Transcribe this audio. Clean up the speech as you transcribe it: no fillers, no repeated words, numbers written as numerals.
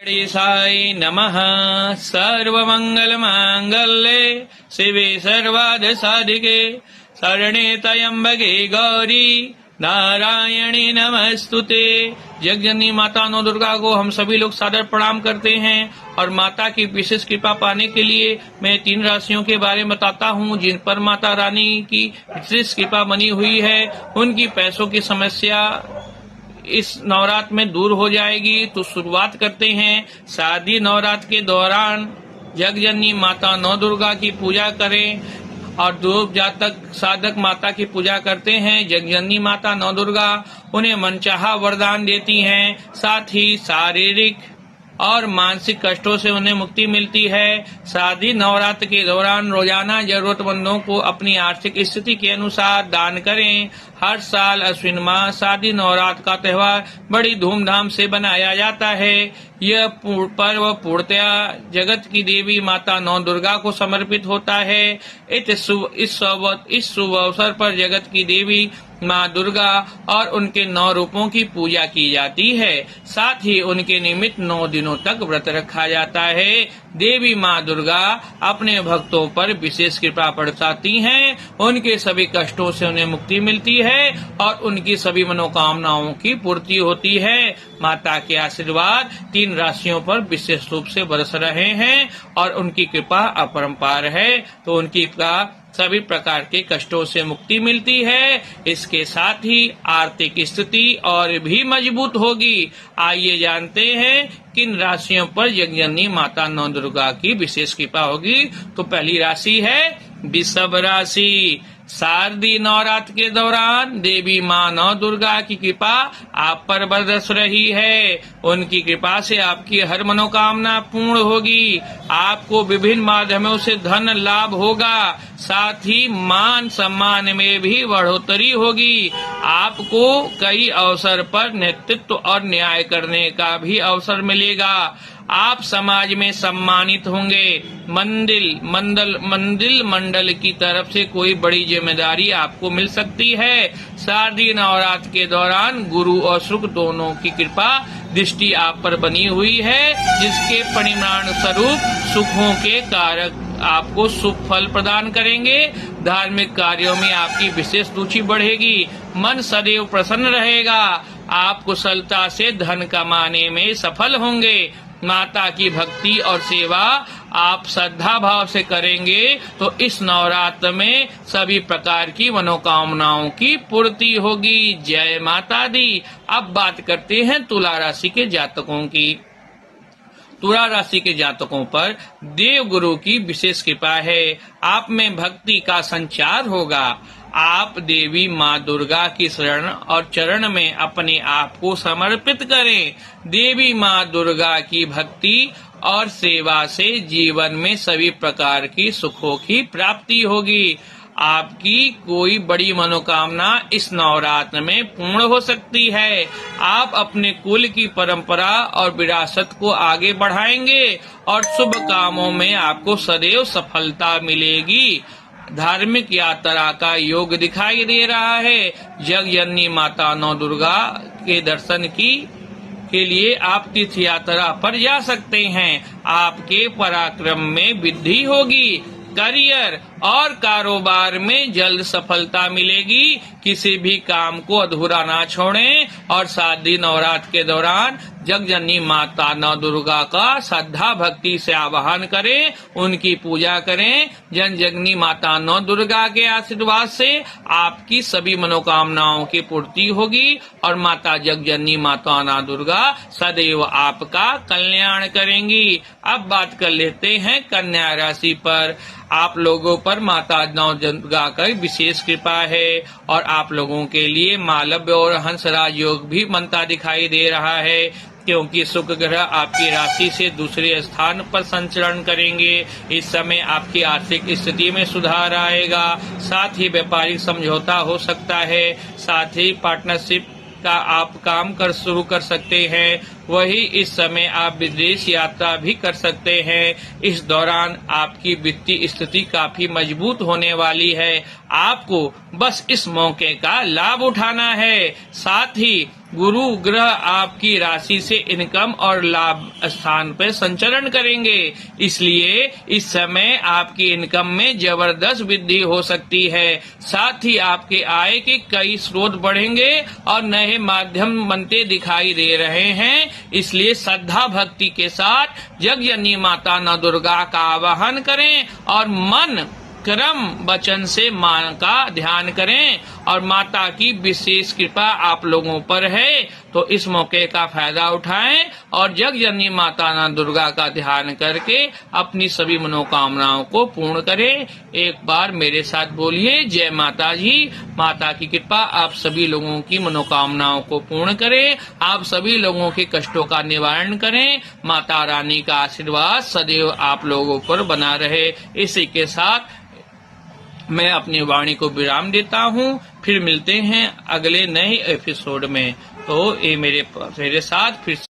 साई नमः। सर्वमंगलमांगल्ये शिवे सर्वार्थसाधिके शरणे त्र्यंबके गौरी नारायणी नमस्तुते। जगजननी माता नौ दुर्गा को हम सभी लोग सादर प्रणाम करते हैं और माता की विशेष कृपा पाने के लिए मैं 3 राशियों के बारे में बताता हूँ जिन पर माता रानी की विशेष कृपा बनी हुई है। उनकी पैसों की समस्या इस नवरात्र में दूर हो जाएगी। तो शुरुआत करते हैं। शादी नवरात्र के दौरान जगजननी माता नौ दुर्गा की पूजा करें और जो जातक साधक माता की पूजा करते हैं जगजननी माता नौ दुर्गा उन्हें मनचाहा वरदान देती हैं। साथ ही शारीरिक और मानसिक कष्टों से उन्हें मुक्ति मिलती है। शादी नवरात्र के दौरान रोजाना जरूरतमंदों को अपनी आर्थिक स्थिति के अनुसार दान करें। हर साल अश्विन माह शादी नवरात्र का त्योहार बड़ी धूमधाम से मनाया जाता है। यह पर्व पूर्णतया जगत की देवी माता नौ दुर्गा को समर्पित होता है। इस शुभ अवसर पर जगत की देवी माँ दुर्गा और उनके 9 रूपों की पूजा की जाती है। साथ ही उनके निमित्त 9 दिनों तक व्रत रखा जाता है। देवी माँ दुर्गा अपने भक्तों पर विशेष कृपा बरसाती हैं। उनके सभी कष्टों से उन्हें मुक्ति मिलती है और उनकी सभी मनोकामनाओं की पूर्ति होती है। माता के आशीर्वाद 3 राशियों पर विशेष रूप से बरस रहे हैं और उनकी कृपा अपरंपार है। तो उनकी कृपा सभी प्रकार के कष्टों से मुक्ति मिलती है। इसके साथ ही आर्थिक स्थिति और भी मजबूत होगी। आइए जानते हैं किन राशियों पर जगजननी माता नौ दुर्गा की विशेष कृपा होगी। तो पहली राशि है वृषभ राशि। शारदीय नवरात्र के दौरान देवी माँ नौ दुर्गा की कृपा आप पर बरस रही है। उनकी कृपा से आपकी हर मनोकामना पूर्ण होगी। आपको विभिन्न माध्यमों से धन लाभ होगा। साथ ही मान सम्मान में भी बढ़ोतरी होगी। आपको कई अवसर पर नेतृत्व और न्याय करने का भी अवसर मिलेगा। आप समाज में सम्मानित होंगे। मंडल की तरफ से कोई बड़ी जिम्मेदारी आपको मिल सकती है। शारदीय नवरात्र के दौरान गुरु और शुक्र दोनों की कृपा दृष्टि आप पर बनी हुई है, जिसके परिणाम स्वरूप सुखों के कारक आपको शुभ फल प्रदान करेंगे। धार्मिक कार्यों में आपकी विशेष रुचि बढ़ेगी। मन सदैव प्रसन्न रहेगा। आप कुशलता से धन कमाने में सफल होंगे। माता की भक्ति और सेवा आप श्रद्धा भाव से करेंगे तो इस नवरात्र में सभी प्रकार की मनोकामनाओं की पूर्ति होगी। जय माता दी। अब बात करते हैं तुला राशि के जातकों की। तुला राशि के जातकों पर देव गुरु की विशेष कृपा है। आप में भक्ति का संचार होगा। आप देवी माँ दुर्गा की शरण और चरण में अपने आप को समर्पित करें। देवी माँ दुर्गा की भक्ति और सेवा से जीवन में सभी प्रकार की सुखों की प्राप्ति होगी। आपकी कोई बड़ी मनोकामना इस नवरात्र में पूर्ण हो सकती है। आप अपने कुल की परंपरा और विरासत को आगे बढ़ाएंगे और शुभ कामों में आपको सदैव सफलता मिलेगी। धार्मिक यात्रा का योग दिखाई दे रहा है। जगजननी माता नौ दुर्गा के दर्शन के लिए आप तीर्थ यात्रा पर जा सकते हैं। आपके पराक्रम में वृद्धि होगी। करियर और कारोबार में जल्द सफलता मिलेगी। किसी भी काम को अधूरा ना छोड़ें और शारदीय नवरात्र के दौरान जगजननी माता नौ दुर्गा का श्रद्धा भक्ति से आवाहन करें, उनकी पूजा करें। जगजननी माता नौ दुर्गा के आशीर्वाद से आपकी सभी मनोकामनाओं की पूर्ति होगी और माता जगजननी माता नौ दुर्गा सदैव आपका कल्याण करेंगी। अब बात कर लेते हैं कन्या राशि पर। आप लोगों पर माता नौ दुर्गा का विशेष कृपा है और आप लोगों के लिए मालव्य और हंसराज योग भी बनता दिखाई दे रहा है, क्योंकि शुक्र ग्रह आपकी राशि से दूसरे स्थान पर संचरण करेंगे। इस समय आपकी आर्थिक स्थिति में सुधार आएगा। साथ ही व्यापारिक समझौता हो सकता है। साथ ही पार्टनरशिप का आप काम शुरू कर सकते हैं। वही इस समय आप विदेश यात्रा भी कर सकते हैं। इस दौरान आपकी वित्तीय स्थिति काफी मजबूत होने वाली है। आपको बस इस मौके का लाभ उठाना है। साथ ही गुरु ग्रह आपकी राशि से इनकम और लाभ स्थान पर संचरण करेंगे, इसलिए इस समय आपकी इनकम में जबरदस्त वृद्धि हो सकती है। साथ ही आपके आय के कई स्रोत बढ़ेंगे और नए माध्यम बनते दिखाई दे रहे हैं। इसलिए श्रद्धा भक्ति के साथ जगजननी माता नौ दुर्गा का आवाहन करें और मन क्रम वचन से मां का ध्यान करें और माता की विशेष कृपा आप लोगों पर है, तो इस मौके का फायदा उठाएं और जगजननी माता ना दुर्गा का ध्यान करके अपनी सभी मनोकामनाओं को पूर्ण करें। एक बार मेरे साथ बोलिए, जय माता जी। माता की कृपा आप सभी लोगों की मनोकामनाओं को पूर्ण करे, आप सभी लोगों के कष्टों का निवारण करें। माता रानी का आशीर्वाद सदैव आप लोगों पर बना रहे। इसी के साथ मैं अपनी वाणी को विराम देता हूँ। फिर मिलते हैं अगले नए एपिसोड में। तो ये मेरे साथ फिर